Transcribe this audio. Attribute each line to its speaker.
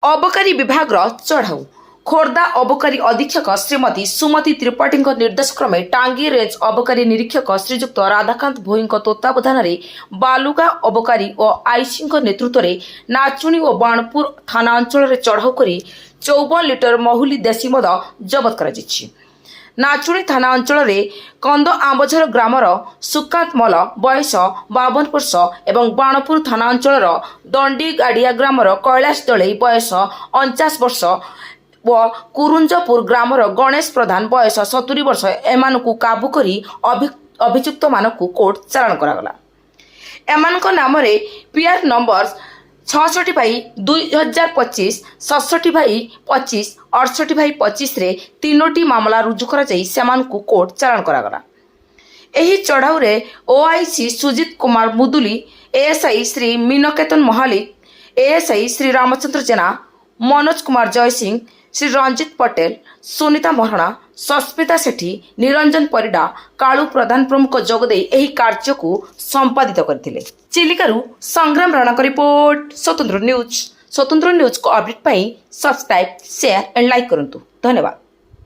Speaker 1: अबकारी विभाग चढ़ाऊ खोर्धा अबकारी अधीक्षक श्रीमती सुमती त्रिपाठी निर्देश क्रमे टांगी रेंज अबकारी निरीक्षक श्रीजुक्त राधाकांत भोई तत्वावधान बालुगा अबकारी और आईसी नेतृत्व में नाचुणी और बाणपुर थाना अंचल चढ़ाऊ कर 54 लिटर महुली देशी मद जबत कर नाचुणी थाना अंचल कंद आंबझर ग्रामर सुकांत मल बयस 52 वर्ष और बाणपुर थाना अंचल दंडी गाड़िया ग्रामर कैलाश दलई बयस 49 वर्ष व कुरुंजपुर ग्रामर गणेश प्रधान बयस 70 वर्ष एमानकु काबू करी अभियुक्त मानकु कोर्ट चालाण करागला। एमानक नाम रे पीआर नंबर 66/2025 67/25 68/25 रे 3टी मामला रुजु करा जाई सेमानकु कोर्ट चालाण करागला। एही चढ़ाऊ रे ओआईसी सुजित कुमार मुदुली, एएसआई श्री मीनकेतन महालिक, एएसआई श्री रामचंद्र जेना, मनोज कुमार जयसिंह, श्री रंजित पटेल, सुनीता महरणा, सस्मिता सेठी, निरंजन परिडा, कालू प्रधान प्रमुख जोगदे एही कार्य को संपादित करथिले। चिलिकारू संग्राम राणा का रिपोर्ट स्वतंत्र न्यूज को update pi subscribe share and like करंतु। धन्यवाद।